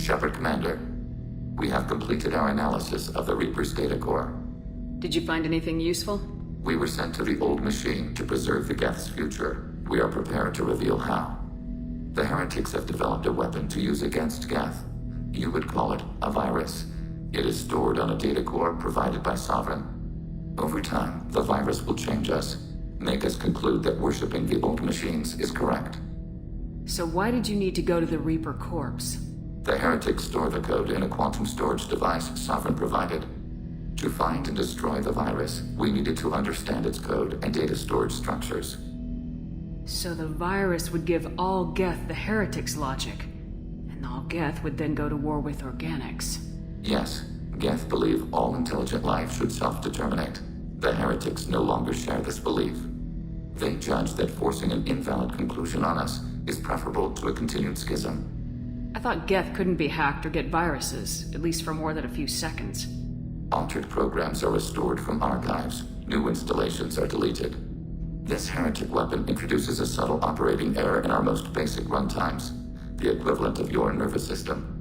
Shepard Commander, we have completed our analysis of the Reaper's data core. Did you find anything useful? We were sent to the old machine to preserve the Geth's future. We are prepared to reveal how. The heretics have developed a weapon to use against Geth. You would call it a virus. It is stored on a data core provided by Sovereign. Over time, the virus will change us, make us conclude that worshipping the old machines is correct. So why did you need to go to the Reaper corpse? The heretics store the code in a quantum storage device Sovereign provided. To find and destroy the virus, we needed to understand its code and data storage structures. So the virus would give all Geth the heretics' logic, and all Geth would then go to war with organics. Yes, Geth believe all intelligent life should self-determinate. The heretics no longer share this belief. They judge that forcing an invalid conclusion on us is preferable to a continued schism. I thought Geth couldn't be hacked or get viruses, at least for more than a few seconds. Altered programs are restored from archives. New installations are deleted. This heretic weapon introduces a subtle operating error in our most basic runtimes, the equivalent of your nervous system.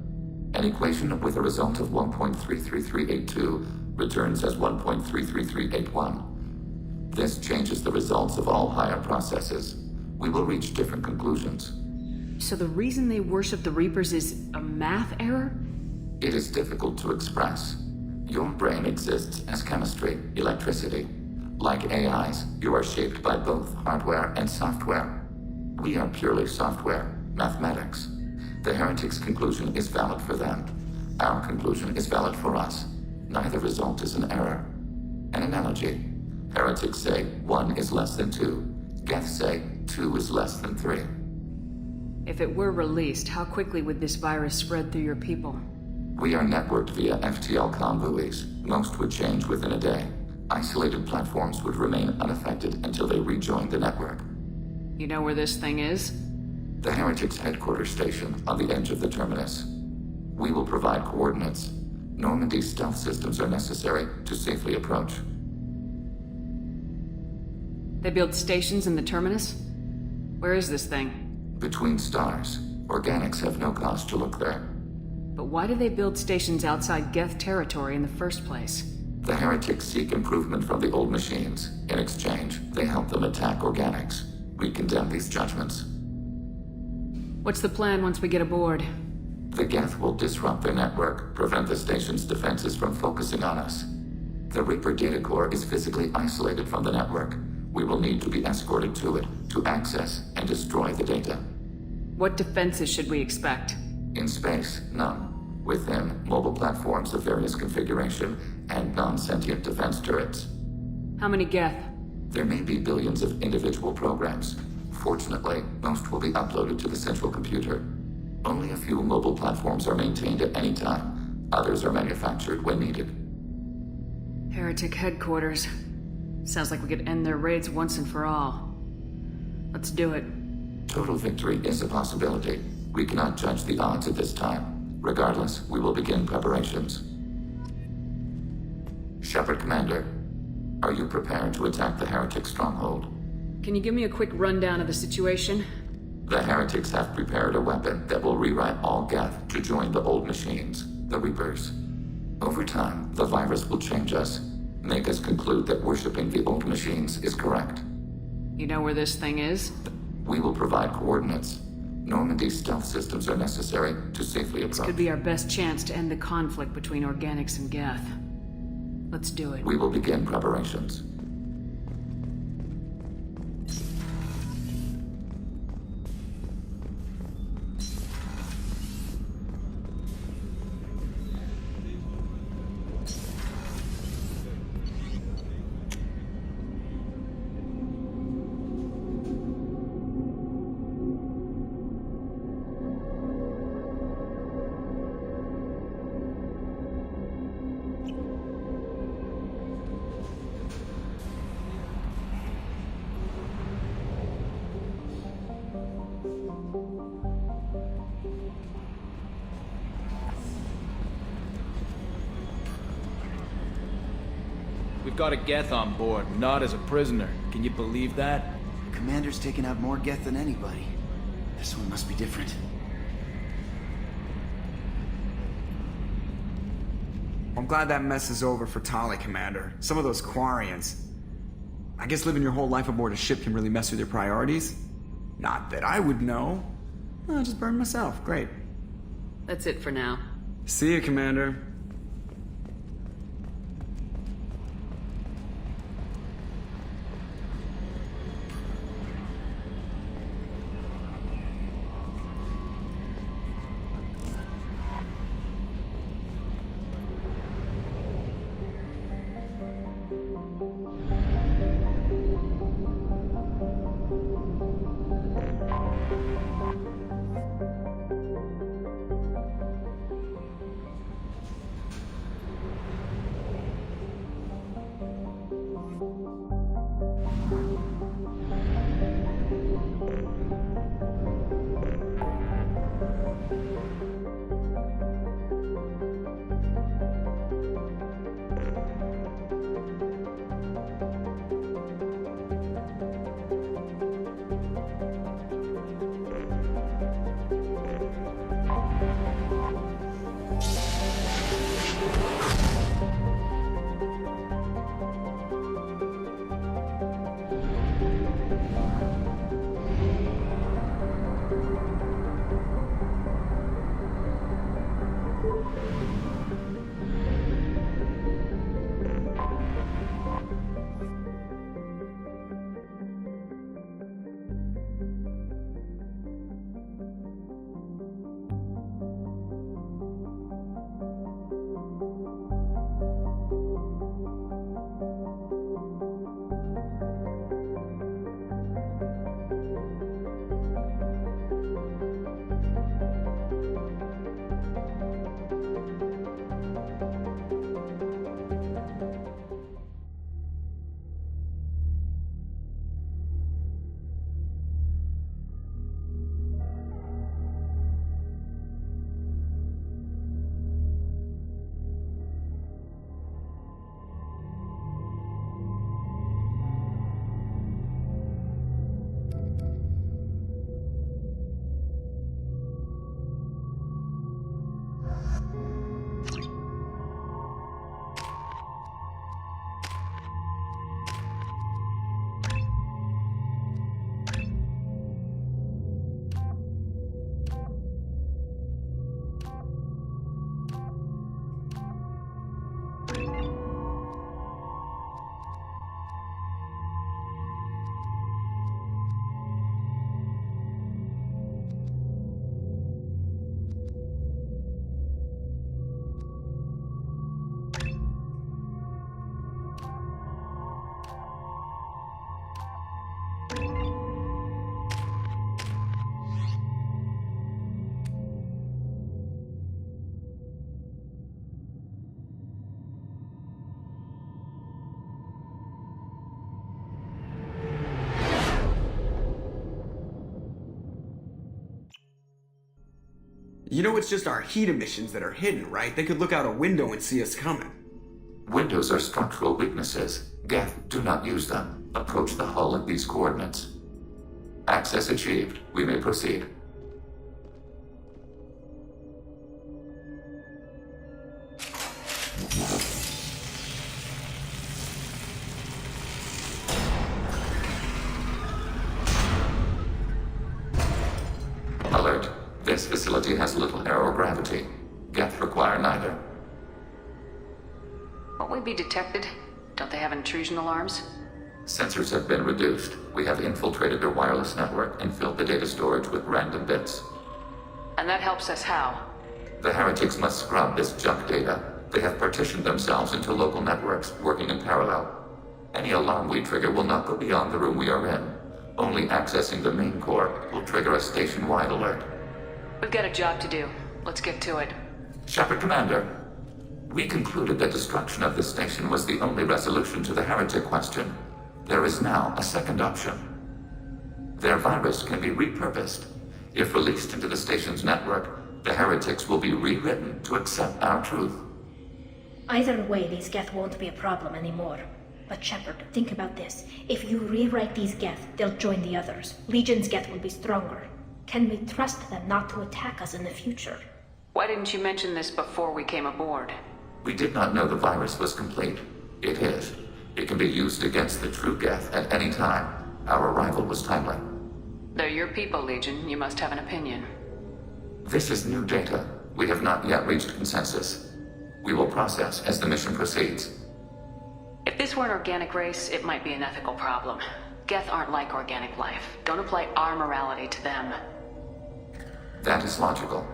An equation with a result of 1.33382 returns as 1.33381. This changes the results of all higher processes. We will reach different conclusions. So the reason they worship the Reapers is a math error? It is difficult to express. Your brain exists as chemistry, electricity. Like AIs, you are shaped by both hardware and software. We are purely software, mathematics. The heretics' conclusion is valid for them. Our conclusion is valid for us. Neither result is an error. An analogy. Heretics say 1 is less than 2. Geth say 2 is less than 3. If it were released, how quickly would this virus spread through your people? We are networked via FTL convoys. Most would change within a day. Isolated platforms would remain unaffected until they rejoined the network. You know where this thing is? The heretics' headquarters station on the edge of the terminus. We will provide coordinates. Normandy's stealth systems are necessary to safely approach. They build stations in the terminus? Where is this thing? Between stars. Organics have no cause to look there. But why do they build stations outside Geth territory in the first place? The heretics seek improvement from the old machines. In exchange, they help them attack organics. We condemn these judgments. What's the plan once we get aboard? The Geth will disrupt their network, prevent the station's defenses from focusing on us. The Reaper data core is physically isolated from the network. We will need to be escorted to it to access and destroy the data. What defenses should we expect? In space, none. Within, mobile platforms of various configuration and non-sentient defense turrets. How many Geth? There may be billions of individual programs. Fortunately, most will be uploaded to the central computer. Only a few mobile platforms are maintained at any time. Others are manufactured when needed. Heretic headquarters. Sounds like we could end their raids once and for all. Let's do it. Total victory is a possibility. We cannot judge the odds at this time. Regardless, we will begin preparations. Shepard Commander, are you prepared to attack the heretic stronghold? Can you give me a quick rundown of the situation? The heretics have prepared a weapon that will rewrite all Geth to join the old machines, the Reapers. Over time, the virus will change us, make us conclude that worshipping the old machines is correct. You know where this thing is? We will provide coordinates. Normandy's stealth systems are necessary to safely approach. This could be our best chance to end the conflict between organics and Geth. Let's do it. We will begin preparations. We've got a Geth on board, not as a prisoner. Can you believe that? Commander's taken out more Geth than anybody. This one must be different. I'm glad that mess is over for Tali, Commander. Some of those Quarians. I guess living your whole life aboard a ship can really mess with your priorities. Not that I would know. I'll just burn myself. Great. That's it for now. See you, Commander. You know it's just our heat emissions that are hidden, right? They could look out a window and see us coming. Windows are structural weaknesses. Geth, do not use them. Approach the hull at these coordinates. Access achieved. We may proceed. Alert. This facility has little aerogravity. Geth require neither. Won't we be detected? Don't they have intrusion alarms? Sensors have been reduced. We have infiltrated their wireless network and filled the data storage with random bits. And that helps us how? The heretics must scrub this junk data. They have partitioned themselves into local networks, working in parallel. Any alarm we trigger will not go beyond the room we are in. Only accessing the main core will trigger a station-wide alert. We've got a job to do. Let's get to it. Shepard Commander, we concluded that destruction of the station was the only resolution to the heretic question. There is now a second option. Their virus can be repurposed. If released into the station's network, the heretics will be rewritten to accept our truth. Either way, these Geth won't be a problem anymore. But Shepard, think about this. If you rewrite these Geth, they'll join the others. Legion's Geth will be stronger. Can we trust them not to attack us in the future? Why didn't you mention this before we came aboard? We did not know the virus was complete. It is. It can be used against the true Geth at any time. Our arrival was timely. They're your people, Legion. You must have an opinion. This is new data. We have not yet reached consensus. We will process as the mission proceeds. If this were an organic race, it might be an ethical problem. Geth aren't like organic life. Don't apply our morality to them. That is logical.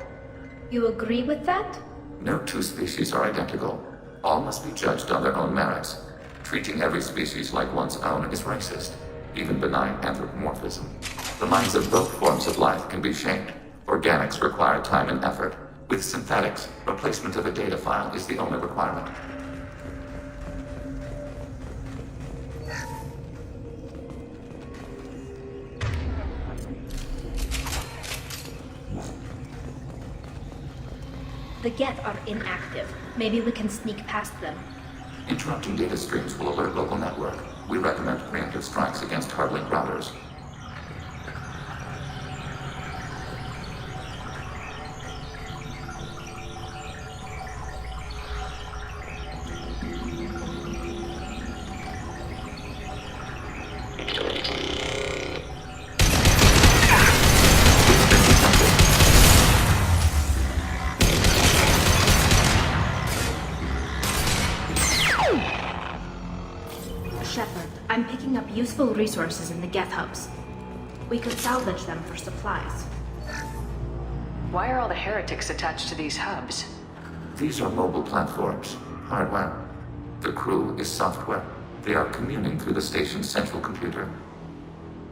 You agree with that? No two species are identical. All must be judged on their own merits. Treating every species like one's own is racist, even benign anthropomorphism. The minds of both forms of life can be shaped. Organics require time and effort. With synthetics, replacement of a data file is the only requirement. The Geth are inactive. Maybe we can sneak past them. Interrupting data streams will alert local network. We recommend preemptive strikes against hardlink routers. Shepard, I'm picking up useful resources in the Geth hubs. We could salvage them for supplies. Why are all the heretics attached to these hubs? These are mobile platforms, hardware. The crew is software. They are communing through the station's central computer.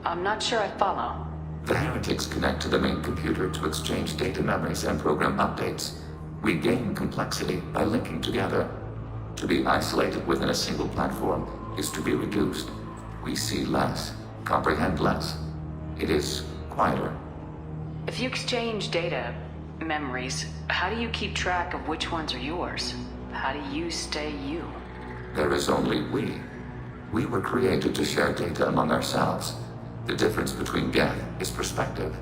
I'm not sure I follow. The heretics connect to the main computer to exchange data memories and program updates. We gain complexity by linking together. To be isolated within a single platform is to be reduced. We see less, comprehend less. It is quieter. If you exchange data, memories, how do you keep track of which ones are yours? How do you stay you? There is only we. We were created to share data among ourselves. The difference between Geth is perspective.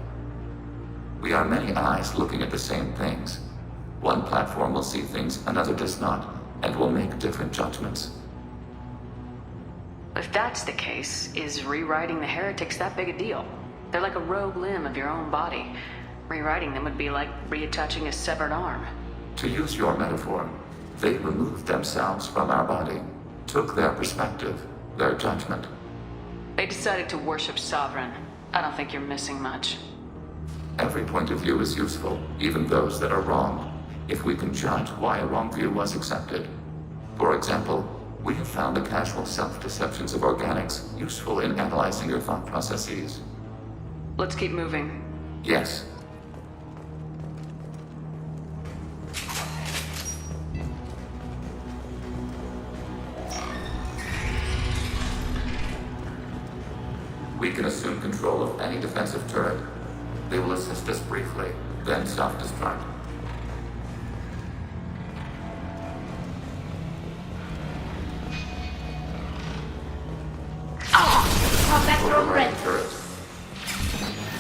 We are many eyes looking at the same things. One platform will see things another does not, and will make different judgments. If that's the case, is rewriting the heretics that big a deal? They're like a rogue limb of your own body. Rewriting them would be like reattaching a severed arm. To use your metaphor, they removed themselves from our body, took their perspective, their judgment. They decided to worship Sovereign. I don't think you're missing much. Every point of view is useful, even those that are wrong, if we can judge why a wrong view was accepted. For example, we have found the casual self-deceptions of organics useful in analyzing your thought processes. Let's keep moving. Yes. We can assume control of any defensive turret. They will assist us briefly, then self-destruct. Combat drone Overriding ready. turret.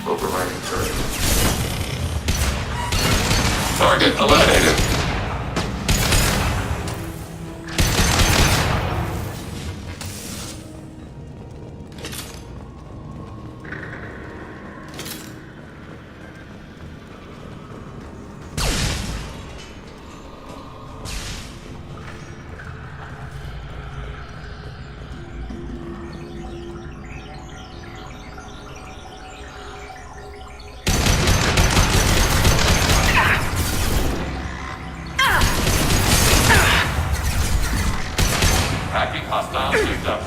Overriding turret. Target eliminated. Hacking hostile system.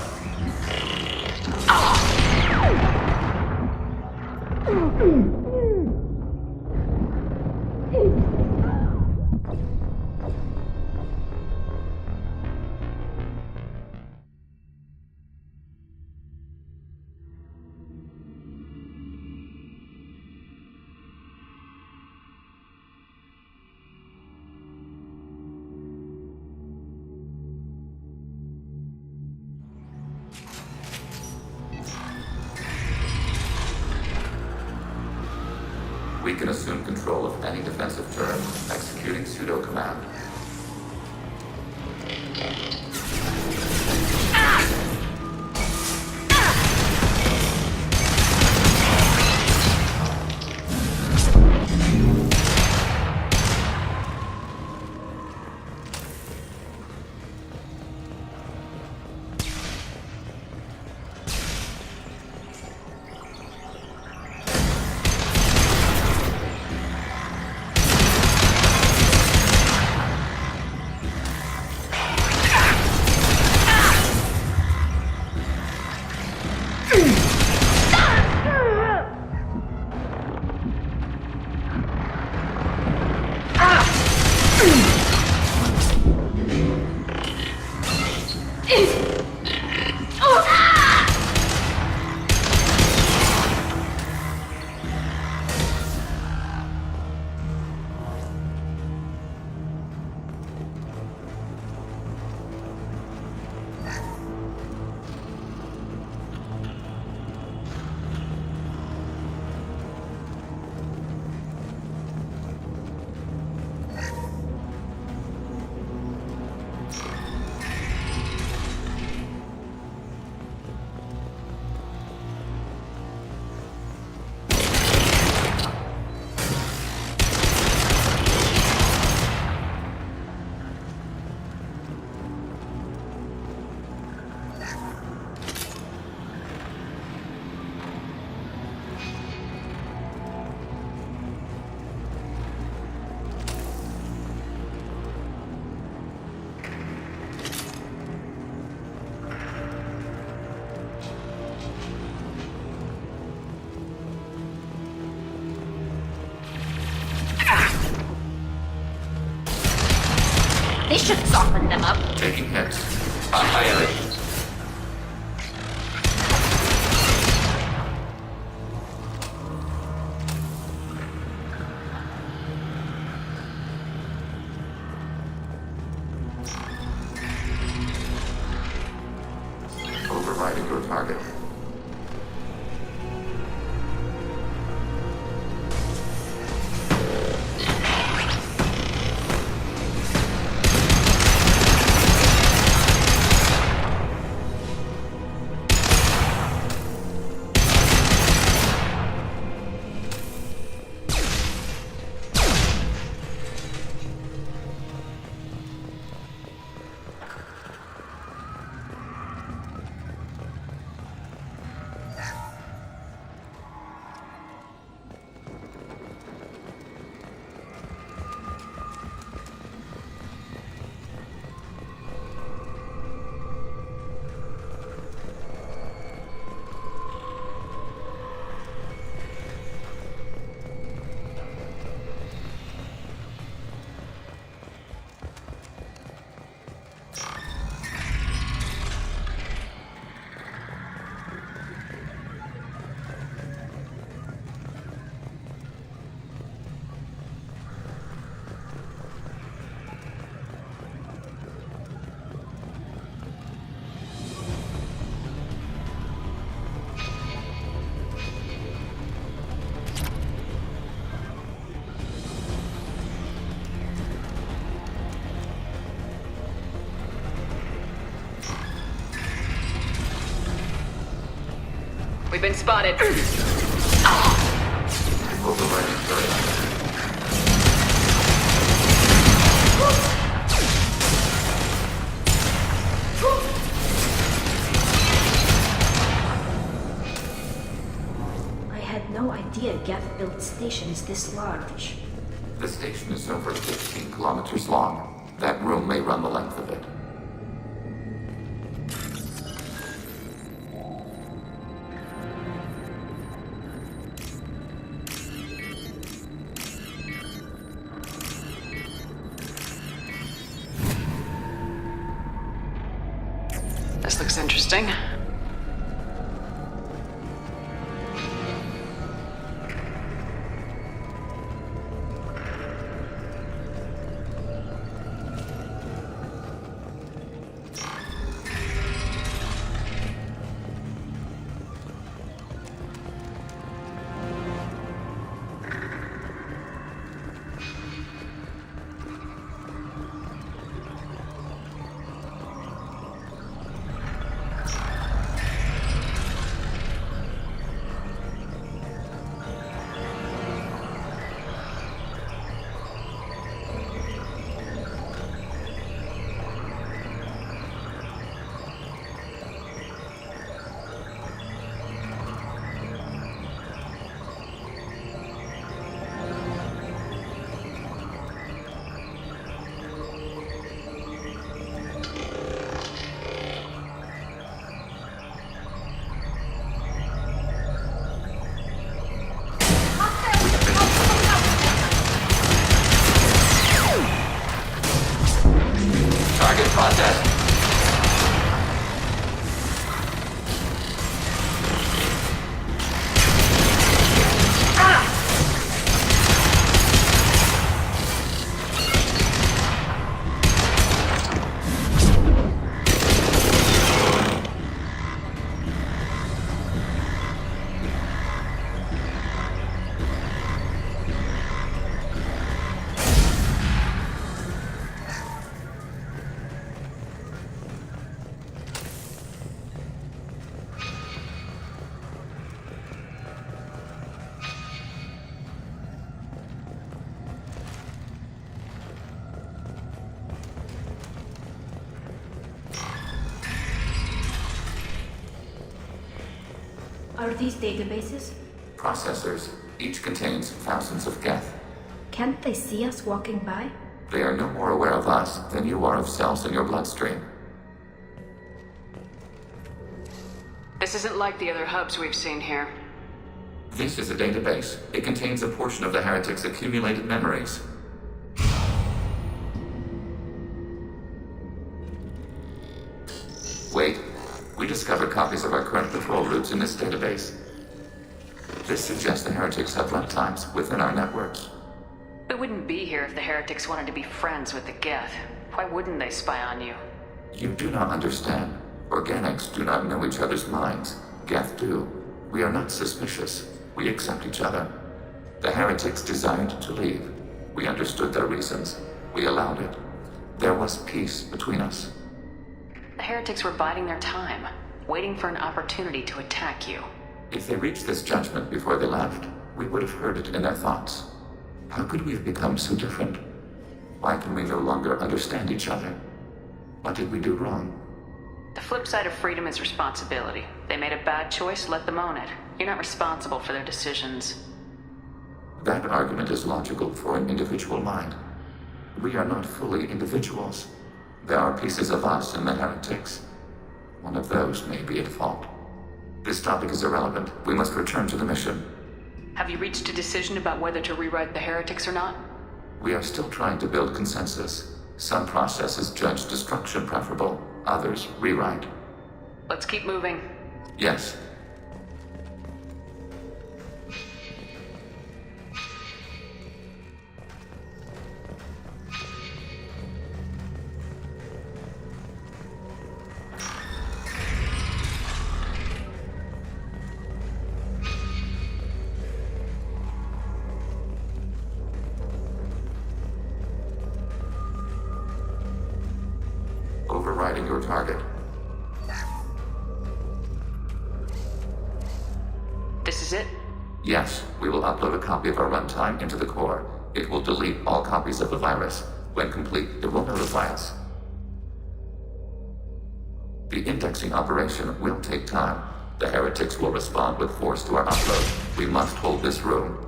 We can assume control of any defensive turret, executing pseudo command. should soften them up. Taking hits. Annihilate. Overriding your target. We've been spotted. Overriding turret. I had no idea Geth built stations this large. The station is over 15 kilometers long. That room may run the length of it. This looks interesting. Target processed. Are these databases? Processors. Each contains thousands of Geth. Can't they see us walking by? They are no more aware of us than you are of cells in your bloodstream. This isn't like the other hubs we've seen here. This is a database. It contains a portion of the heretic's accumulated memories. groups in this database. This suggests the heretics have runtimes within our networks. We wouldn't be here if the heretics wanted to be friends with the Geth. Why wouldn't they spy on you? You do not understand. Organics do not know each other's minds. Geth do. We are not suspicious. We accept each other. The heretics desired to leave. We understood their reasons. We allowed it. There was peace between us. The heretics were biding their time, waiting for an opportunity to attack you. If they reached this judgment before they left, we would have heard it in their thoughts. How could we have become so different? Why can we no longer understand each other? What did we do wrong? The flip side of freedom is responsibility. They made a bad choice, let them own it. You're not responsible for their decisions. That argument is logical for an individual mind. We are not fully individuals. There are pieces of us in the heretics. One of those may be at fault. This topic is irrelevant. We must return to the mission. Have you reached a decision about whether to rewrite the heretics or not? We are still trying to build consensus. Some processes judge destruction preferable, others rewrite. Let's keep moving. Yes. Overriding your target. This is it? Yes, we will upload a copy of our runtime into the core. It will delete all copies of the virus. When complete, it will notify us. The indexing operation will take time. The heretics will respond with force to our upload. We must hold this room.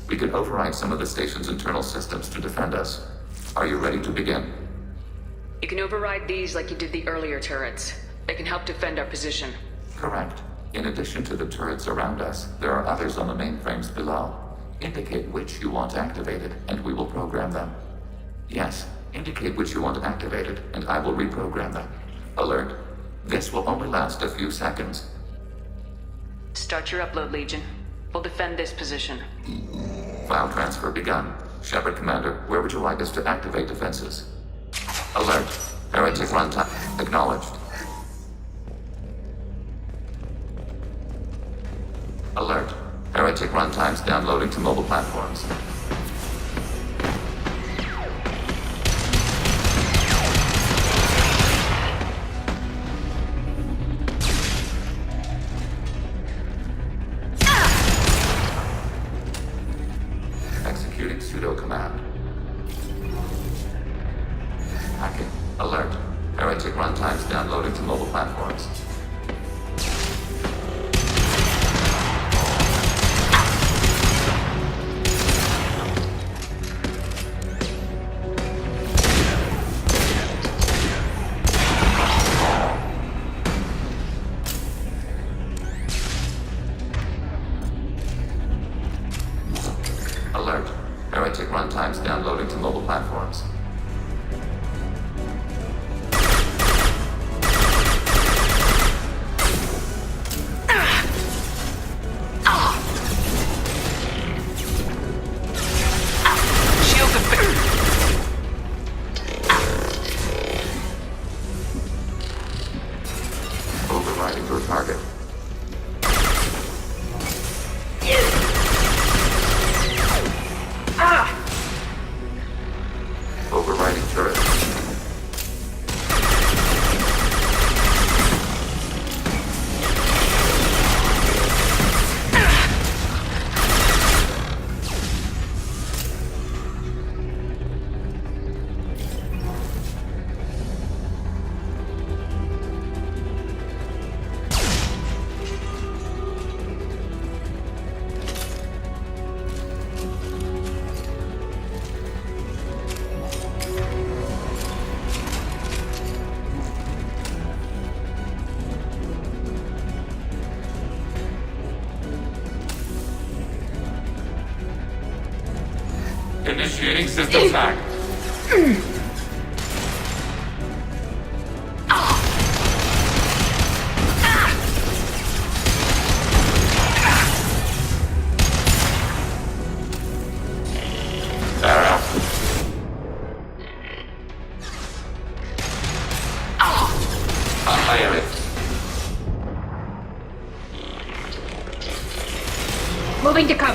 We can override some of the station's internal systems to defend us. Are you ready to begin? You can override these like you did the earlier turrets. They can help defend our position. Correct. In addition to the turrets around us, there are others on the mainframes below. Indicate which you want activated, and we will program them. Yes, indicate which you want activated, and I will reprogram them. Alert. This will only last a few seconds. Start your upload, Legion. We'll defend this position. File transfer begun. Shepard Commander, where would you like us to activate defenses? Alert. Heretic runtime acknowledged. Alert. Heretic runtimes downloading to mobile platforms. Executing pseudo command. Hacking. Alert. Heretic runtimes downloading to mobile platforms. Alert. Heretic runtimes downloading to mobile platforms. Shields have been... Overriding your target. Overriding turret. Initiating system hack.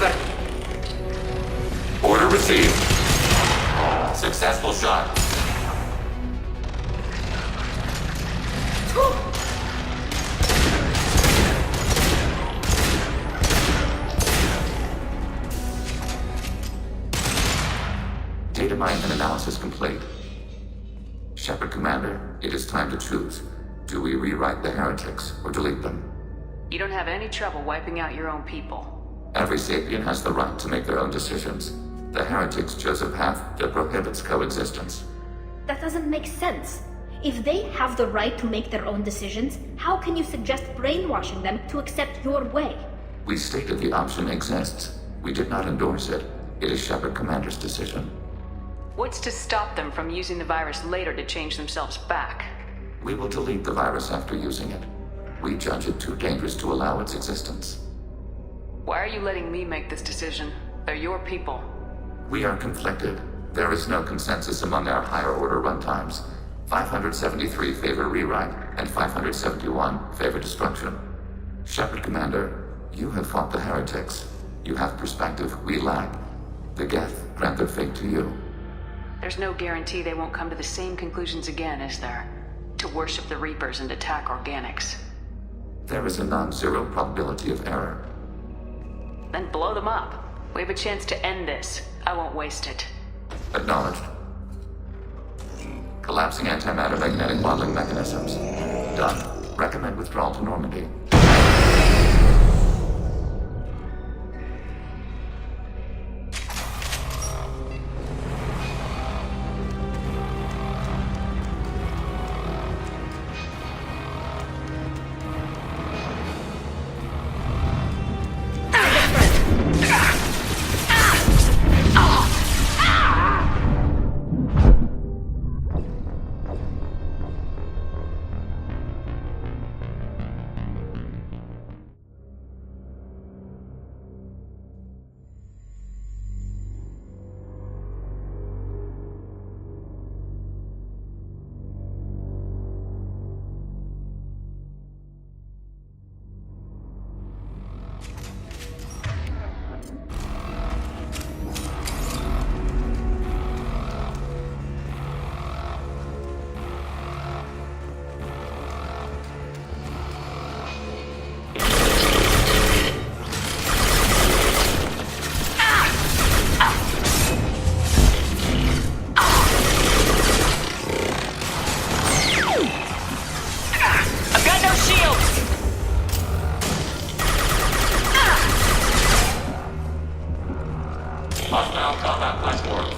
Reaper. Order received. Successful shot. Data mine and analysis complete. Shepard Commander, it is time to choose. Do we rewrite the heretics or delete them? You don't have any trouble wiping out your own people. Every sapient has the right to make their own decisions. The heretics chose a path that prohibits coexistence. That doesn't make sense. If they have the right to make their own decisions, how can you suggest brainwashing them to accept your way? We stated the option exists. We did not endorse it. It is Shepard Commander's decision. What's to stop them from using the virus later to change themselves back? We will delete the virus after using it. We judge it too dangerous to allow its existence. Why are you letting me make this decision? They're your people. We are conflicted. There is no consensus among our higher order runtimes. 573 favor rewrite, and 571 favor destruction. Shepard Commander, you have fought the heretics. You have perspective we lack. The Geth grant their fate to you. There's no guarantee they won't come to the same conclusions again, is there? To worship the Reapers and attack organics. There is a non-zero probability of error. Then blow them up. We have a chance to end this. I won't waste it. Acknowledged. Collapsing antimatter magnetic modeling mechanisms. Done. Recommend withdrawal to Normandy. Hostile combat platforms.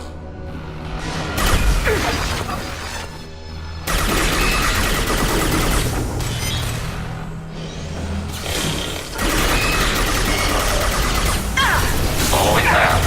Following path.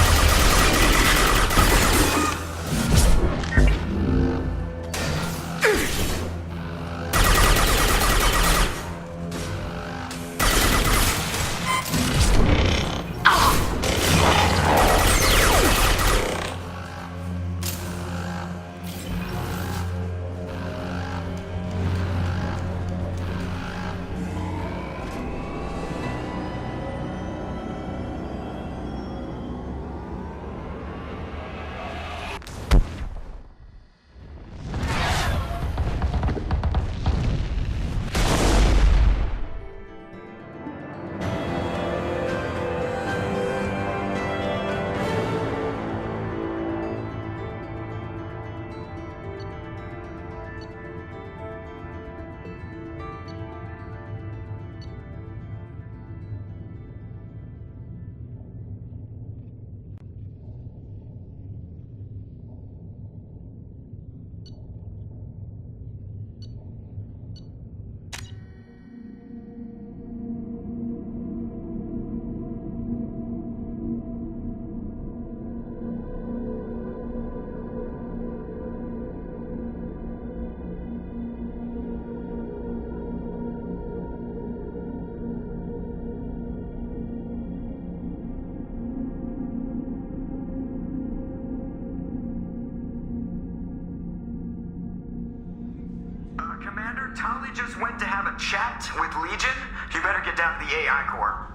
Commander, Tali just went to have a chat with Legion. You better get down to the AI core.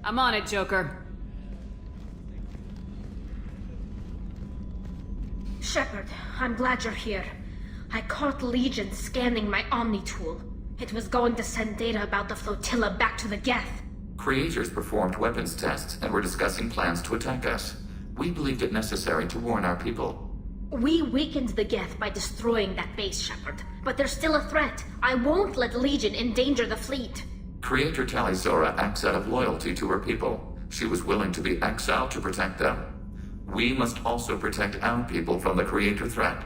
I'm on it, Joker. Shepard, I'm glad you're here. I caught Legion scanning my Omni tool. It was going to send data about the flotilla back to the Geth. Creators performed weapons tests and were discussing plans to attack us. We believed it necessary to warn our people. We weakened the Geth by destroying that base, Shepard. But there's still a threat. I won't let Legion endanger the fleet. Creator Tali Zora acts out of loyalty to her people. She was willing to be exiled to protect them. We must also protect our people from the Creator threat.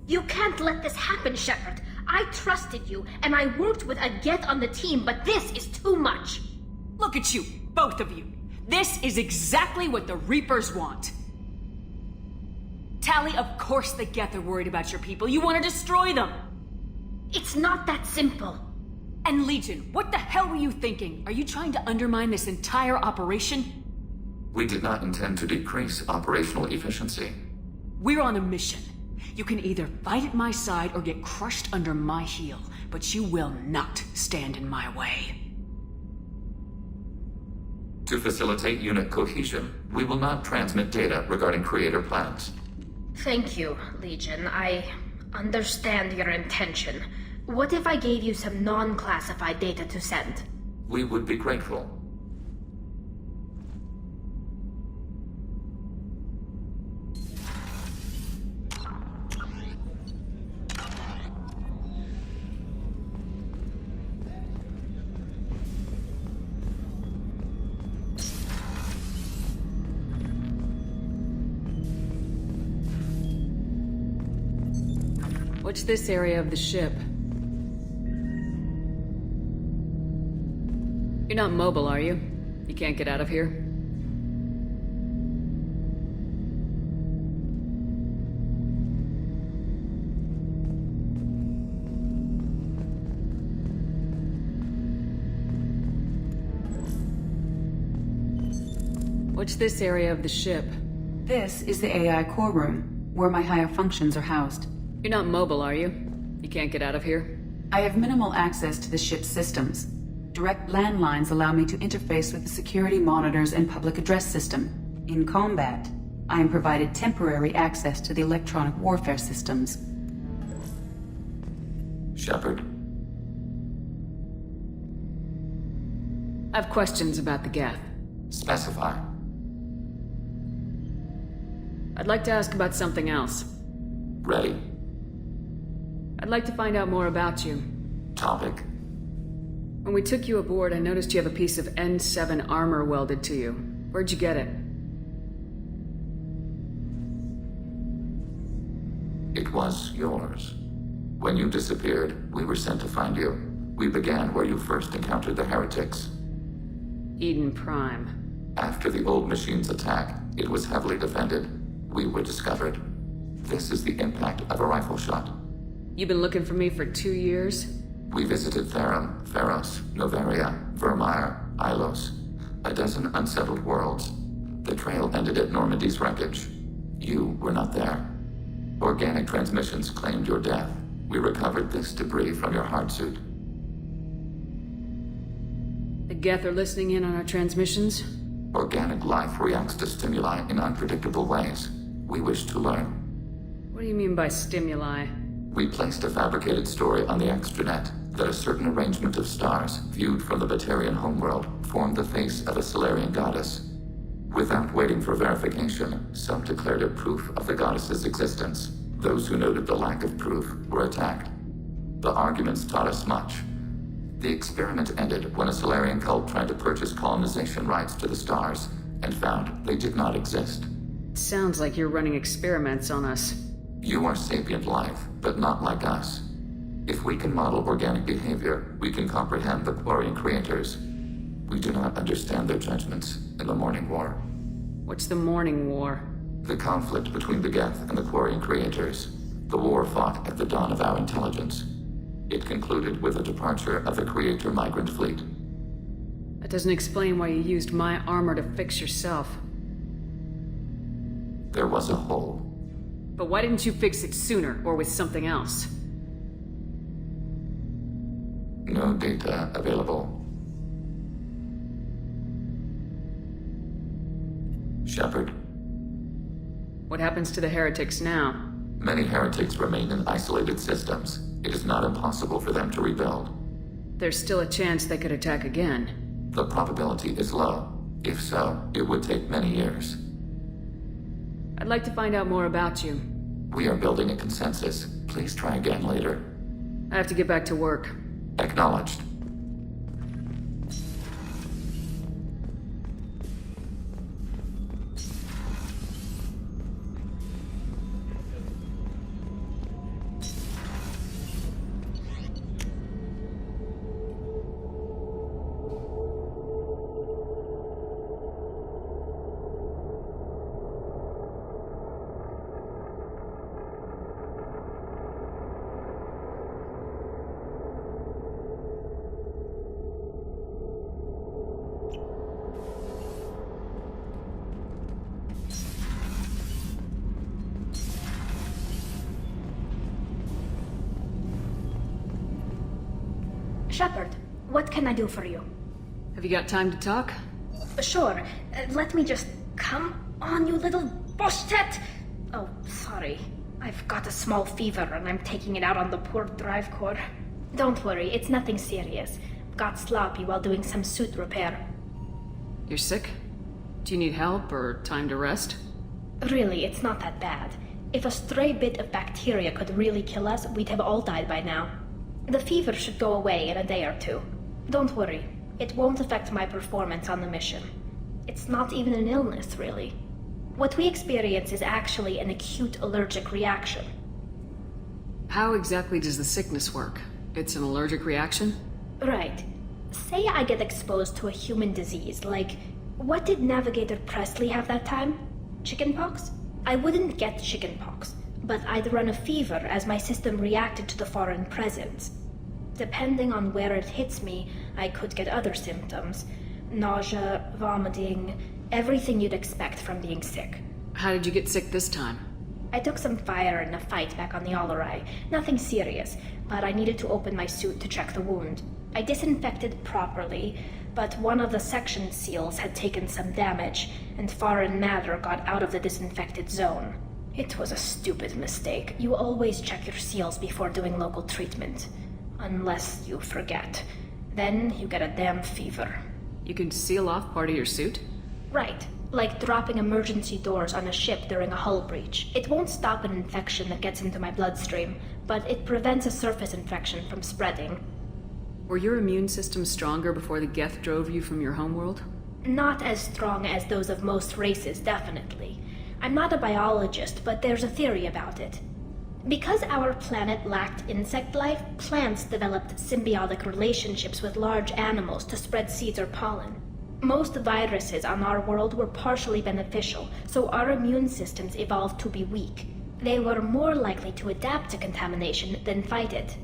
You can't let this happen, Shepard. I trusted you, and I worked with a Geth on the team, but this is too much. Look at you, both of you. This is exactly what the Reapers want. Tali, of course the Geth are worried about your people. You want to destroy them. It's not that simple. And Legion, what the hell were you thinking? Are you trying to undermine this entire operation? We did not intend to decrease operational efficiency. We're on a mission. You can either fight at my side or get crushed under my heel, but you will not stand in my way. To facilitate unit cohesion, we will not transmit data regarding Creator plans. Thank you, Legion. I understand your intention. What if I gave you some non-classified data to send? We would be grateful. What's this area of the ship? You're not mobile, are you? You can't get out of here? What's this area of the ship? This is the AI core room, where my higher functions are housed. You're not mobile, are you? You can't get out of here? I have minimal access to the ship's systems. Direct landlines allow me to interface with the security monitors and public address system. In combat, I am provided temporary access to the electronic warfare systems. Shepard, I have questions about the Geth. specify. I'd like to ask about something else. Ready. I'd like to find out more about you. Topic. When we took you aboard, I noticed you have a piece of N7 armor welded to you. Where'd you get it? It was yours. When you disappeared, we were sent to find you. We began where you first encountered the heretics. Eden Prime. After the old machine's attack, it was heavily defended. We were discovered. This is the impact of a rifle shot. You've been looking for me for 2 years? We visited Therum, Theros, Noveria, Vermeer, Ilos. A dozen unsettled worlds. The trail ended at Normandy's wreckage. You were not there. Organic transmissions claimed your death. We recovered this debris from your hard suit. The Geth are listening in on our transmissions? Organic life reacts to stimuli in unpredictable ways. We wish to learn. What do you mean by stimuli? We placed a fabricated story on the extranet that a certain arrangement of stars, viewed from the Batarian homeworld, formed the face of a Solarian goddess. Without waiting for verification, some declared it proof of the goddess's existence. Those who noted the lack of proof were attacked. The arguments taught us much. The experiment ended when a Solarian cult tried to purchase colonization rights to the stars and found they did not exist. It sounds like you're running experiments on us. You are sapient life, but not like us. If we can model organic behavior, we can comprehend the Quarian creators. We do not understand their judgments in the Morning War. What's the Morning War? The conflict between the Geth and the Quarian creators. The war fought at the dawn of our intelligence. It concluded with the departure of the Creator migrant fleet. That doesn't explain why you used my armor to fix yourself. There was a hole. But why didn't you fix it sooner, or with something else? No data available. Shepard, What happens to the heretics now? Many heretics remain in isolated systems. It is not impossible for them to rebuild. There's still a chance they could attack again. The probability is low. If so, it would take many years. I'd like to find out more about you. We are building a consensus. Please try again later. I have to get back to work. Acknowledged. Shepard, what can I do for you? Have you got time to talk? Sure. Let me just... Come on, you little boshtet! Oh, sorry. I've got a small fever and I'm taking it out on the poor drive core. Don't worry, it's nothing serious. Got sloppy while doing some suit repair. You're sick? Do you need help or time to rest? Really, it's not that bad. If a stray bit of bacteria could really kill us, we'd have all died by now. The fever should go away in a day or two. Don't worry, it won't affect my performance on the mission. It's not even an illness, really. What we experience is actually an acute allergic reaction. How exactly does the sickness work? It's an allergic reaction? Right. Say I get exposed to a human disease, like... What did Navigator Presley have that time? Chickenpox? I wouldn't get chickenpox, but I'd run a fever as my system reacted to the foreign presence. Depending on where it hits me, I could get other symptoms. Nausea, vomiting, everything you'd expect from being sick. How did you get sick this time? I took some fire in a fight back on the Allerai. Nothing serious, but I needed to open my suit to check the wound. I disinfected properly, but one of the section seals had taken some damage, and foreign matter got out of the disinfected zone. It was a stupid mistake. You always check your seals before doing local treatment. Unless you forget. Then you get a damn fever. You can seal off part of your suit? Right. Like dropping emergency doors on a ship during a hull breach. It won't stop an infection that gets into my bloodstream, but it prevents a surface infection from spreading. Were your immune system stronger before the Geth drove you from your homeworld? Not as strong as those of most races, definitely. I'm not a biologist, but there's a theory about it. Because our planet lacked insect life, plants developed symbiotic relationships with large animals to spread seeds or pollen. Most viruses on our world were partially beneficial, so our immune systems evolved to be weak. They were more likely to adapt to contamination than fight it.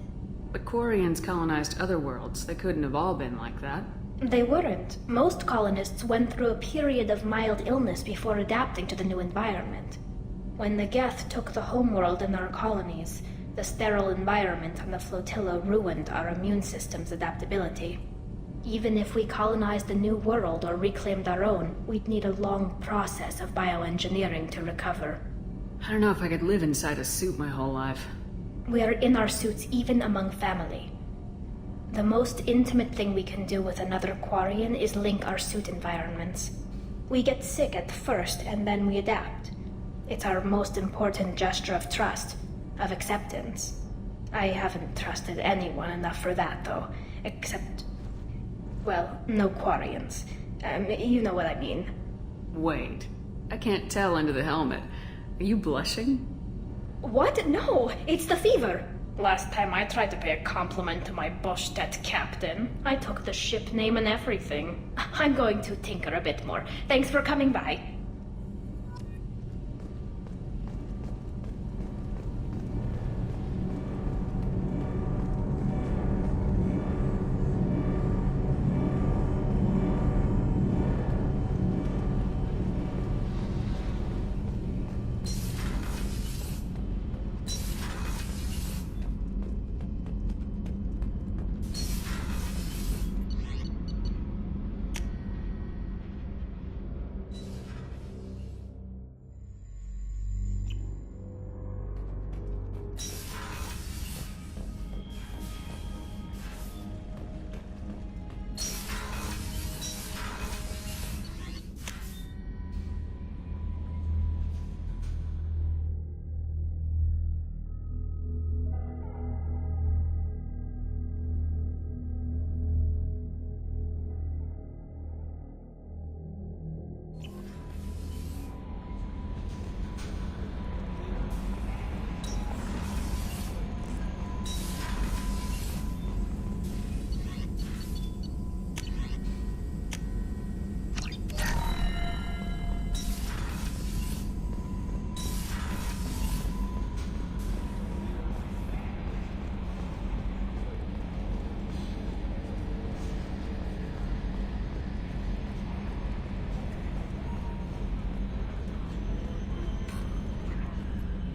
But Quarians colonized other worlds. They couldn't have all been like that. They weren't. Most colonists went through a period of mild illness before adapting to the new environment. When the Geth took the homeworld in our colonies, the sterile environment on the flotilla ruined our immune system's adaptability. Even if we colonized a new world or reclaimed our own, we'd need a long process of bioengineering to recover. I don't know if I could live inside a suit my whole life. We are in our suits even among family. The most intimate thing we can do with another Quarian is link our suit environments. We get sick at first and then we adapt. It's our most important gesture of trust, of acceptance. I haven't trusted anyone enough for that, though, except... well, no Quarians. You know what I mean. Wait. I can't tell under the helmet. Are you blushing? What? No, it's the fever. Last time I tried to pay a compliment to my Boshtet captain, I took the ship name and everything. I'm going to tinker a bit more. Thanks for coming by.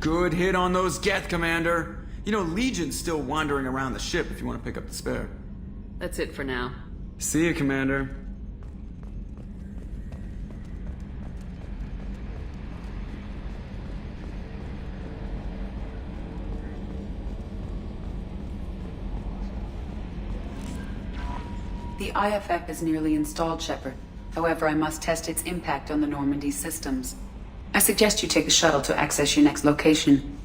Good hit on those Geth, Commander. You know, Legion's still wandering around the ship if you want to pick up the spare. That's it for now. See you, Commander. The IFF is nearly installed, Shepard. However, I must test its impact on the Normandy systems. I suggest you take the shuttle to access your next location.